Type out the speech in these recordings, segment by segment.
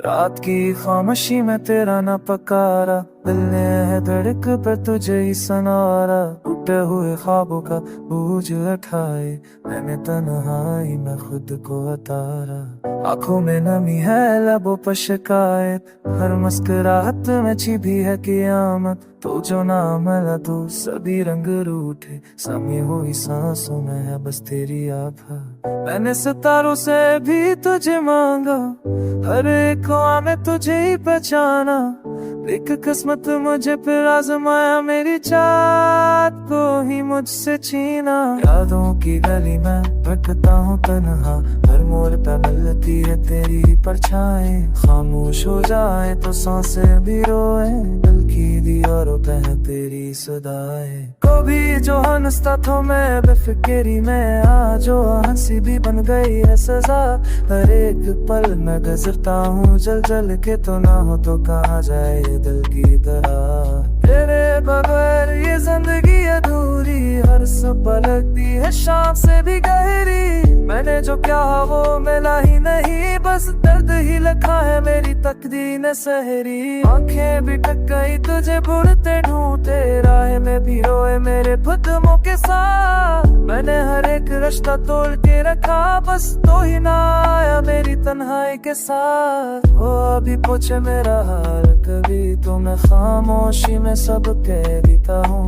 रात की खामोशी में तेरा न पकारा, दिल ने है धड़क पर तुझे ही सनारा। टूटे हुए ख्वाबों का बोझ उठाए मैंने तन्हाई में खुद को उतारा। आंखों में नमी है लबों पर शिकायत, हर मुस्कुराहट में छिपी है कियामत। तो जो नाम मिला तो सभी रंग रूठे, समी हुई सांसों में है बस तेरी आभा। मैंने सितारों से भी तुझे मांगा, हर एक ख्वाह में तुझे ही पहचाना। देख किस्मत मुझे फिर आजमाया, मेरी चाहत को ही मुझसे छीना। यादों की गली में भटकता हूँ तन्हा, हर मोड़ पे मिलती है तेरी ही परछाई। खामोश हो जाए तो सांसें भी रोए, दिल की दीवारों पे है तेरी सदाएं। कभी जो हंसता था मैं बेफिक्री में, आज जो हंसी भी बन गई है सजा। हर एक पल में गुजरता हूँ जल जल के, तो ना हो तो कहाँ जाए दिल की तरह। तेरे बगैर ये जिंदगी अधूरी, हर सुबह लगती है शाम से भी गहरी। मैंने जो कहा वो मिला ही नहीं, बस दर्द ही लिखा है मेरी तकदीर ने सहरी। आंखें भी टक गई तुझे ढूंढते ढूंढते, राह में भी रोए मेरे कदमों के साथ। मैंने हर एक रिश्ता तोड़ के रखा, बस तो ही ना आया मेरी तन्हाई के साथ। वो अभी पूछे मेरा हाल कभी, तो मैं खामोशी में सब कह देता हूँ।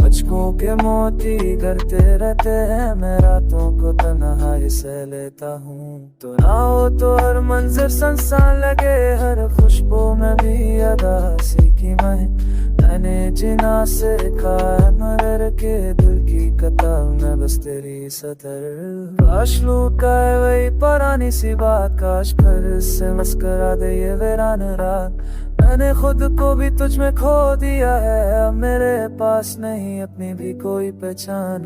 मुझको के मोती करते रहते हैं, मैं रातों को तन्हाई से लेता हूँ। तो ना हो तो हर मंजर संसान लगे, हर खुशबू में भी अदा सीखी मैंने जीना सीखा है मर के। दिल की किताब में बस तेरी सतर, काश लूटा है वही पुरानी सी बात। काश फिर से मस्करा दे ये वीरान रात। मैंने खुद को भी तुझ में खो दिया है, अब मेरे पास नहीं अपनी भी कोई पहचान।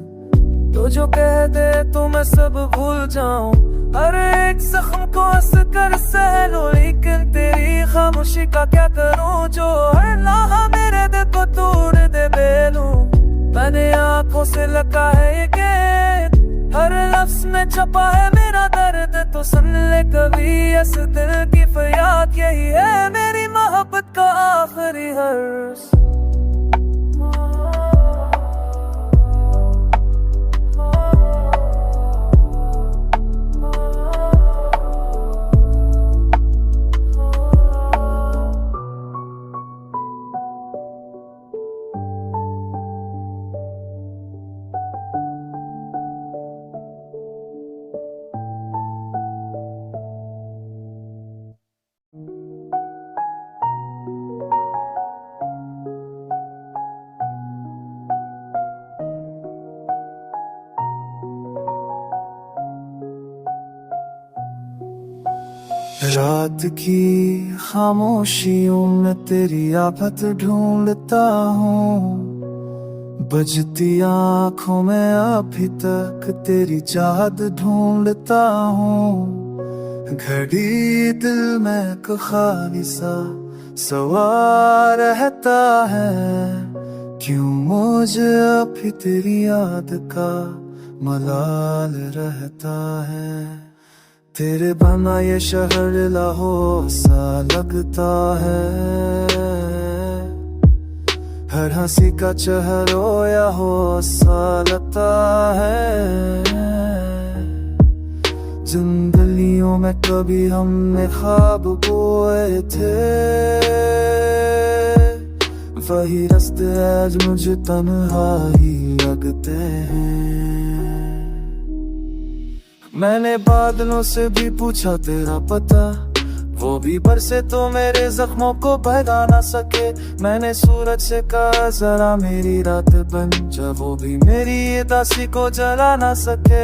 तो जो कह दे तो मैं सब भूल जाऊं, हर एक जख्म को हंस कर सह लूं। लेकिन तेरी खामोशी का क्या करूं, जो हर लम्हा मेरे दिल को तोड़ दे बेलूं। मैंने आंखों से लगा है ये गीत, हर लफ्ज में छपा है मेरा दर्द। तो सुन ले कभी इस दिल की फरियाद, यही है मेरी मोहब्बत का आखिरी हर्ष। रात की खामोशियों में तेरी आफत ढूंढता हूँ, बजती आँखों में अभी तक तेरी चाहत ढूंढता हूँ। घड़ी दिल में को खाली सा सवार रहता है, क्यों मुझे अभी तेरी याद का मलाल रहता है। तेरे बना ये शहर लाहौर सा लगता है, हर हंसी का चेहरा या हो सा लगता है। जिन गलियों में कभी हमने ख्वाब बोए थे, वही रास्ते आज मुझे तन्हा ही लगते हैं। मैंने बादलों से भी पूछा तेरा पता, वो भी बरसे तो मेरे जख्मों को भगा ना सके। मैंने सूरज से कहा जरा मेरी रात बन जा, वो भी मेरी दासी को जला ना सके।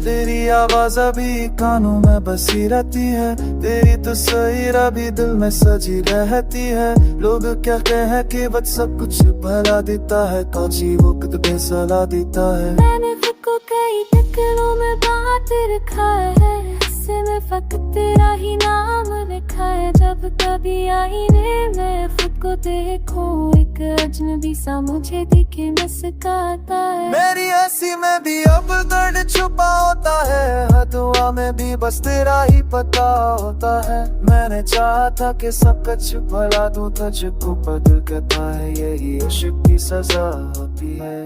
तेरी आवाज अभी कानों में बसी रहती है, तेरी तस्वीर अभी दिल में सजी रहती है। लोग क्या कहें कि बस सब कुछ भला देता है, काची वक्त पे सला देता है। मैंने खुद को कई टकरों में बात रखा है, हिस्से में फकत तेरा ही नाम लिखा है। जब कभी आईने में खुद को देखो, एक अजनबी सा मुझे दिखे मुस्काता है। मेरी हंसी में भी अब दर्द छुपा होता है, हर दुआ में भी बस तेरा ही पता होता है। मैंने चाहा था कि सब कुछ भुला दूं तुझको, पर दिल कहता है यही इश्क की सजा होती है।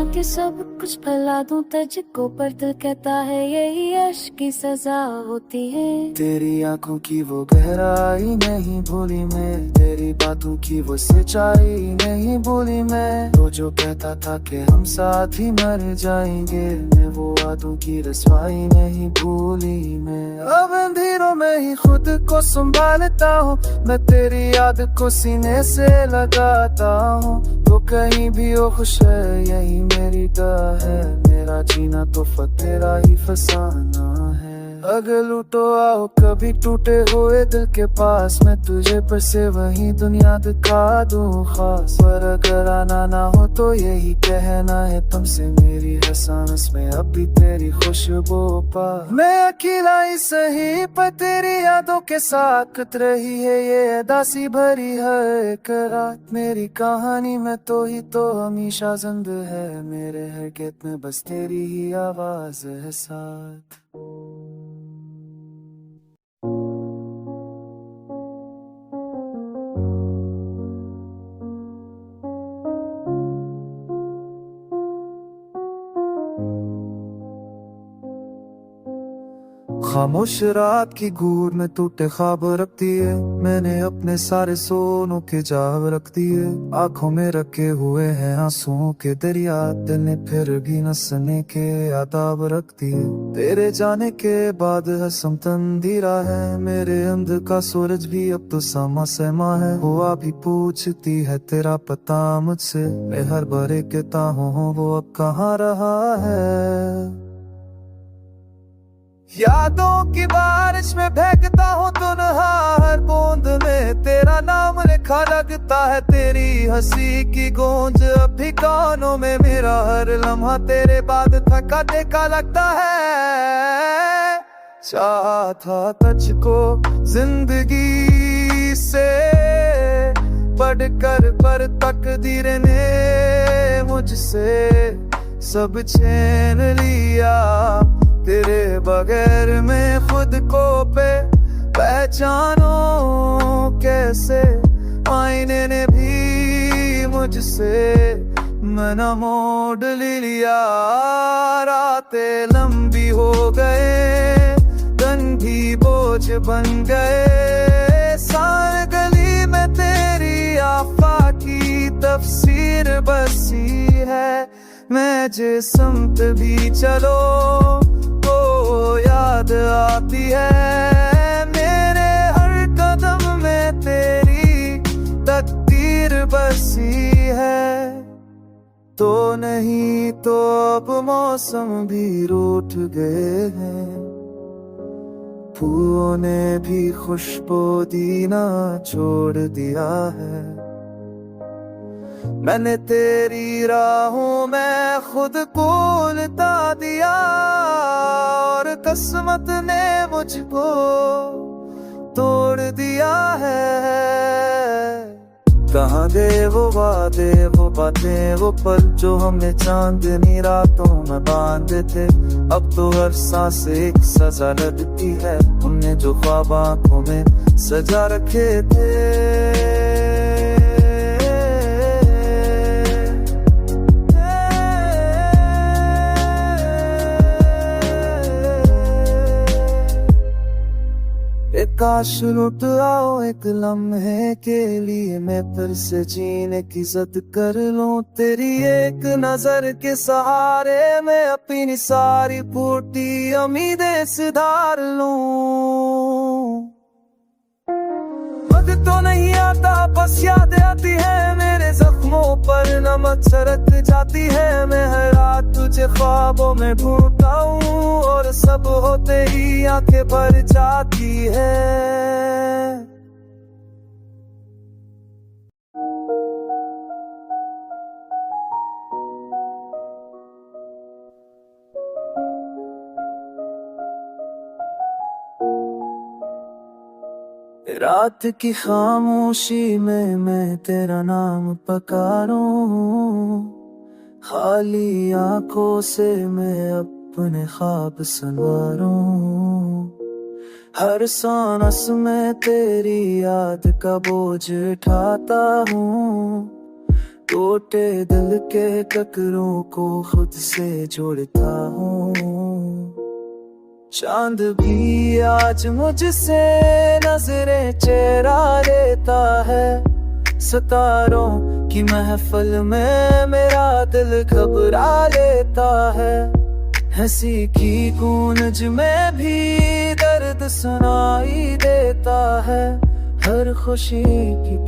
कि सब कुछ भुला दूं तुझको, पर दिल कहता है यही इश्क की सजा होती है। तेरी आंखों की वो गहराई नहीं भूली मैं, तेरी बातों की वो सच्चाई नहीं भूली मैं। तो जो कहता था कि हम साथ ही मर जाएंगे, मैं वो वादों की रसवाई नहीं भूली मैं। अब अंधेरों में ही खुद को संभालता हूँ, मैं तेरी याद को सीने से लगाता हूँ। तो कहीं भी हो खुश है यही मेरी दुआ है, मेरा जीना तो तेरा ही फसाना है। अगर लूटो आओ कभी टूटे हुए दिल के पास, मैं तुझे पर से वही दुनिया दिखा दूं खास। पर अगर आना ना हो तो यही कहना है तुमसे, मेरी है सांस में अब भी तेरी खुशबू पा। मैं अकेला ही सही पर तेरी यादों के साथ कट रही है ये दासी भरी है एक रात। मेरी कहानी में तो ही तो हमेशा जिंदा है, मेरे हरकत में बस तेरी ही आवाज है साथ। खामोश रात की गूंज में टूटे ख्वाब रख दिए, मैंने अपने सारे सोनों के जाव रख दिए। आंखों में रखे हुए हैं आंसुओं के दरिया, दिल ने फिर भी नसने के आदाब रख दिए। तेरे जाने के बाद हसम तंदीरा है, मेरे अंदर का सूरज भी अब तो समा सहमा है। हुआ भी पूछती है तेरा पता मुझसे, मैं हर बरे कहता हूँ वो अब कहाँ रहा है। यादों की बारिश में बहकता हूँ तुनहा, हर बूंद में तेरा नाम लिखा लगता है। तेरी हंसी की गूंज अब भी कानों में, मेरा हर लम्हा तेरे बाद थका देखा लगता है। चाहा था तुझको जिंदगी से बढ़कर, पर तकदीर ने मुझसे सब छीन लिया। तेरे बगैर मैं खुद को पे पहचानो कैसे, आईने ने भी मुझसे मना मोड़ लिया। रातें लंबी हो गए, दिन भी बोझ बन गए, सारे गली में तेरी आफा की तफसीर बसी है। मैं जिस समत भी चलो याद आती है, मेरे हर कदम में तेरी तकदीर बसी है। तो नहीं तो अब मौसम भी रूठ गए हैं, फूलों ने भी खुशबू देना छोड़ दिया है। मैंने तेरी राहों में खुद को उलटा दिया, और किस्मत ने मुझको तोड़ दिया है। कहाँ गए वो वादे, वो बातें, वो पल जो हमने चांदनी रातों में बांधे थे। अब तो हर सांस एक सजा लगती है, उनने जो ख्वाब आंखों में सजा रखे थे। काश लुट आओ एक लम्हे के लिए, मैं फिर से जीने की जिद कर लूं। तेरी एक नजर के सहारे मैं अपनी सारी फूटी उम्मीदें सुधार लूं। मद तो नहीं आता बस याद आती है, मेरे जख्मों पर नमक छरक जाती है। मैं हर रात तुझे ख्वाबों में ढूंढता हूँ, और सब होते ही आंखें भर जाती है। रात की खामोशी में मैं तेरा नाम पुकारूं, खाली आंखों से मैं अपने ख्वाब संवारूं। हर सांस में तेरी याद का बोझ उठाता हूँ, टूटे दिल के टकरों को खुद से जोड़ता हूँ। चांद भी आज मुझसे नजरें चेरा लेता है, सितारों की महफिल में मेरा दिल घबरा लेता है। हंसी की गूंज में भी दर्द सुनाई देता है, हर खुशी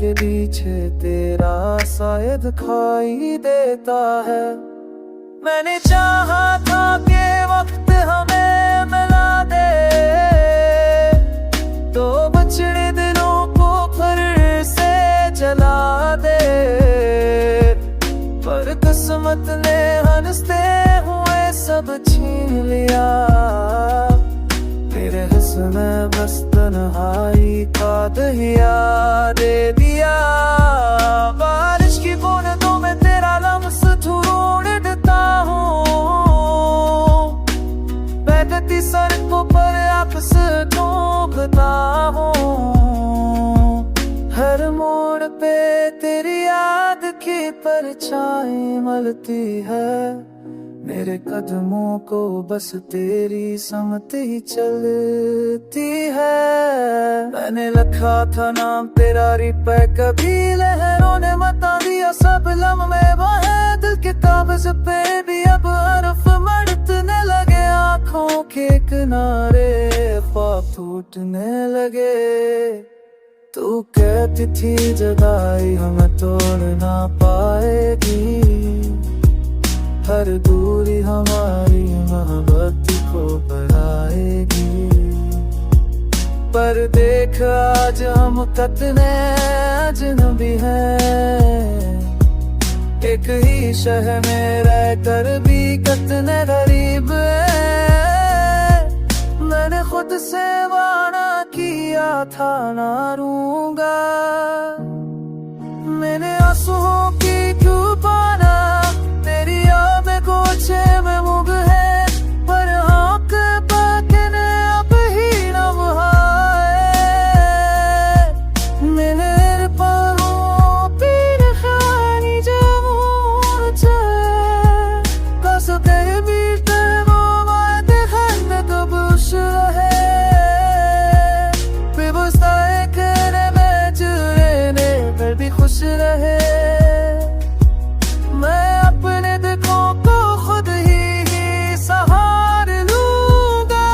के पीछे तेरा शायद दिखाई देता है। मैंने चाहा था कि वक्त हमें मिला दे, तो बछड़े दिलों को फिर से जला दे, पर किस्मत ने हंसते हुए सब छीन लिया। तेरे हुस्न में बस तन्हाई का दहिया दे दिया। बारिश की बूंदों में तेरा लम्स ढूंढता हूँ, बहती सड़कों पर आपसे ढूंढता हूँ। हर मोड़ पे तेरी याद की परछाई मलती है, मेरे कदमों को बस तेरी समत ही चलती है। मैंने लिखा था नाम तेरा रिपे, कभी लहरों ने बता दिया सब लम्हे वह दिल किताब पे भी अब हरफ मरतने लगे। आँखों के किनारे ख्वाब टूटने लगे। तू कहती थी जुदाई हमें तोड़ ना पाएगी, हर दूरी हमारी मोहब्बत को बढ़ाएगी। पर देख आज हम कितने अजनबी हैं, एक ही शहर में रहकर भी कितने गरीब हैं। मैंने खुद से वादा किया था ना रूंगा, मैंने आंसुओं की क्यों पाना। तेरी यादें गोछे में मुग है, पर आँख पाकने अब ही नवाए। मैंने पारों पीर खानी जमूर छे, कस कहे बीते वो वादे खंड कब उस रहे। बेबसा करे मैं जुरेने फिर भी खुश रहे। मैं अपने दुखों को खुद ही सहार लूंगा,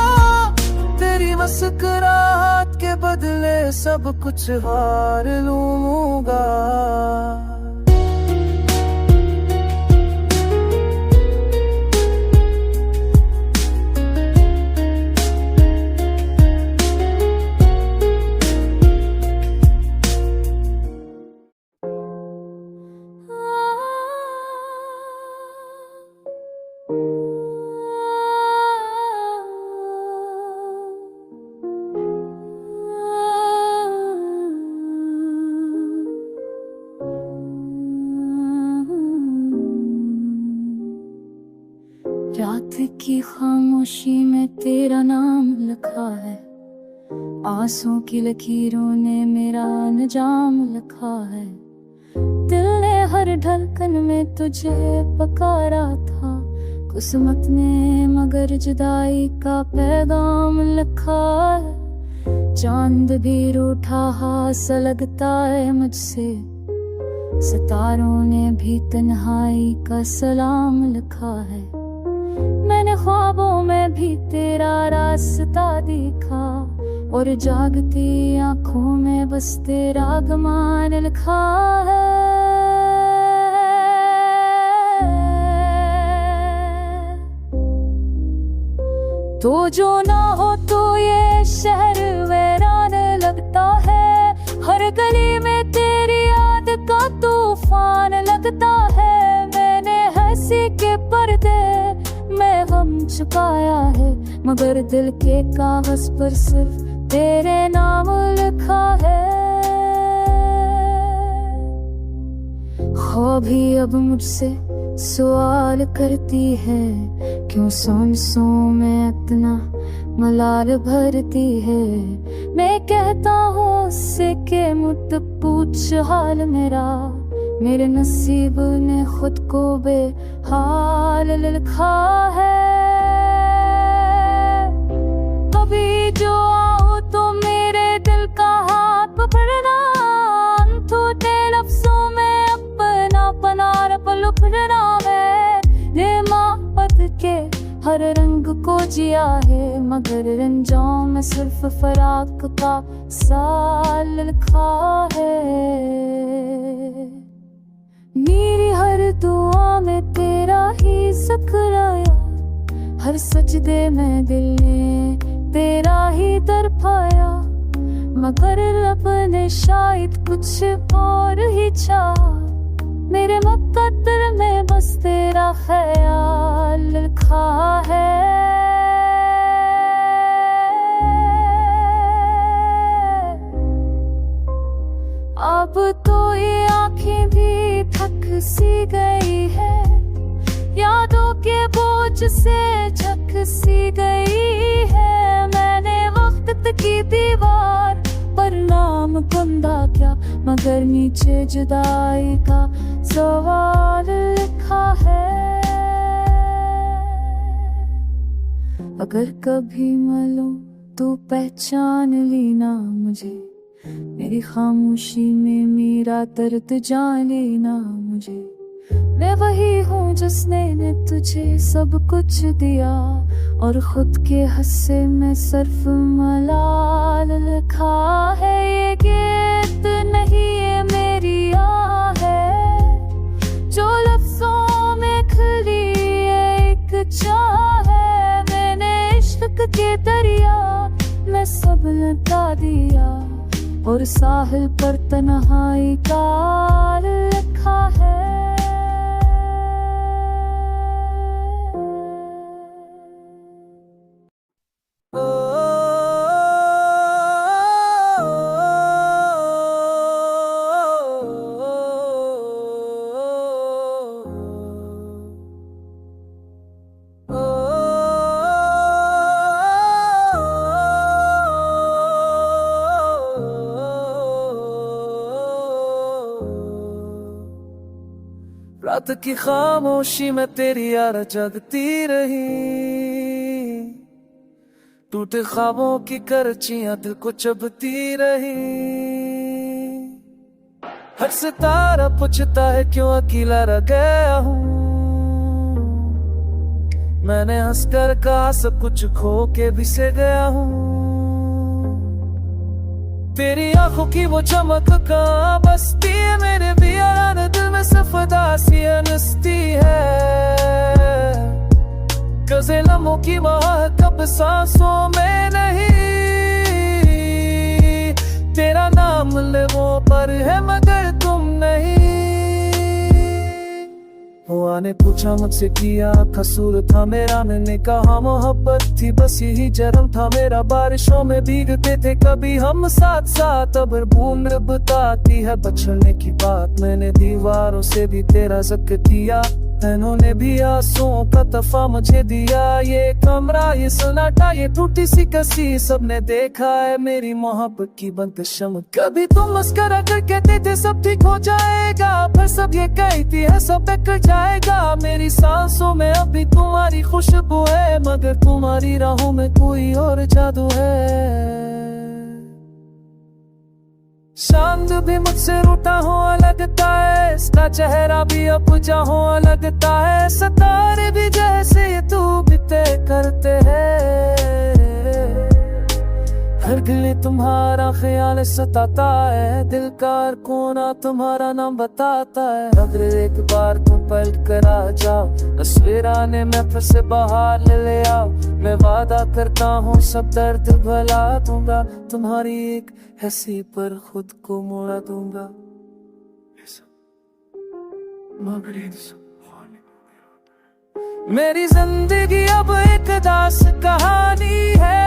तेरी मुस्कुराहट के बदले सब कुछ हार लूंगा। रात की खामोशी में तेरा नाम लिखा है, आंसू की लकीरों ने मेरा अंजाम लिखा है। दिल ने हर धड़कन में तुझे पुकारा था, किस्मत ने मगर जुदाई का पैगाम लिखा है। चांद भी रूठा सा लगता है मुझसे, सितारों ने भी तन्हाई का सलाम लिखा है। मैंने ख्वाबों में भी तेरा रास्ता देखा, और जागती आंखों में बस तेरा गमान लिखा है। तो जो ना हो तो ये शहर वीरान लगता है, हर गली में तेरी याद का तूफान लगता है। मैंने हंसी के पर्दे में गम छुपाया है, मगर दिल के कागज पर सिर्फ तेरे नाम लिखा है। खो भी अब मुझसे सवाल करती है, क्यों सांसों में इतना मलाल भरती है। मैं कहता हूँ उससे के मुझ पूछ हाल मेरा, मेरे नसीब ने खुद को बेहाल लिखा है। कभी जो आओ तो मेरे दिल का हाथ पकड़ना, टूटे लफ्जों में अपना पनार पलुपना। मैंने मोहब्बत के हर रंग को जिया है, मगर रंजों में सिर्फ फराक का साल लिखा है। मेरी हर दुआ में तेरा ही जिक्र आया, हर सजदे में दिल ने तेरा ही दर पाया। मगर रब ने शायद कुछ और ही चाहा, मेरे मुकद्दर में बस तेरा ख्याल लिखा है। अब तो ये आँखें भी थक सी गई है, यादों के बोझ से झक सी गई है। मैंने वक्त की दीवार पर नाम कुंदा क्या, मगर नीचे जुदाई का सवाल लिखा है। अगर कभी मिलूं तो पहचान लेना मुझे, मेरी खामोशी में मेरा दर्द जान लेना मुझे। मैं वही हूँ जिसने तुझे सब कुछ दिया, और खुद के हस्से में सिर्फ मलाल लिखा है। ये गीत नहीं ये मेरी आह है, जो लफ्जों में खली एक चाह है। मैंने इश्क के दरिया में सब लुटा दिया, और साहिल पर तन्हाई का लिखा है। रात की खामोशी में तेरी याद जगती रही, टूटे ख्वाबों की करचियां दिल को चुभती रही। हर सितारा पूछता है क्यों अकेला रह गया हूँ, मैंने हंसकर कहा सब कुछ खो के भी से गया हूँ। तेरी आंखों की वो चमक कहाँ बसती है, मेरे भी यार दिल में सफदासी नस्ती है। गज़े लम्हों की महक कब सांसों में नहीं, तेरा नाम लेबों पर है मगर तुम नहीं। हुआ ने पूछा मुझसे किया कसूर था मेरा, मैंने कहा मोहब्बत थी बस यही जन्म था मेरा। बारिशों में भीगते थे कभी हम साथ साथ, अब बूंद बताती है बचने की बात। मैंने दीवारों से भी तेरा जिक्र किया, इन्होंने भी आंसुओं का तोहफा मुझे दिया। ये कमरा ये सन्नाटा ये टूटी सी कसी, सबने देखा है मेरी मोहब्बत की बंद शम। कभी तुम मस्करा कर कहते थे सब ठीक हो जाएगा, फिर सब ये कहती है सब बिखर जाएगा। मेरी सांसों में अभी तुम्हारी खुशबू है, मगर तुम्हारी राहों में कोई और जादू है। चांद भी मुझसे रूठा हो लगता है, इसका चेहरा भी अब जहाँ लगता है। सितारे भी जैसे तू भी तय करते हैं, हर गले तुम्हारा ख्याल सताता है। दिल का हर कोना तुम्हारा नाम बताता है। अगर एक बार तुम पलट कर आ जाओ, तस्वीर आने में फिर से बाहर ले आओ। मैं वादा करता हूँ सब दर्द भुला दूंगा, तुम्हारी एक हंसी पर खुद को मोड़ा दूंगा। मेरी जिंदगी अब एक दास कहानी है,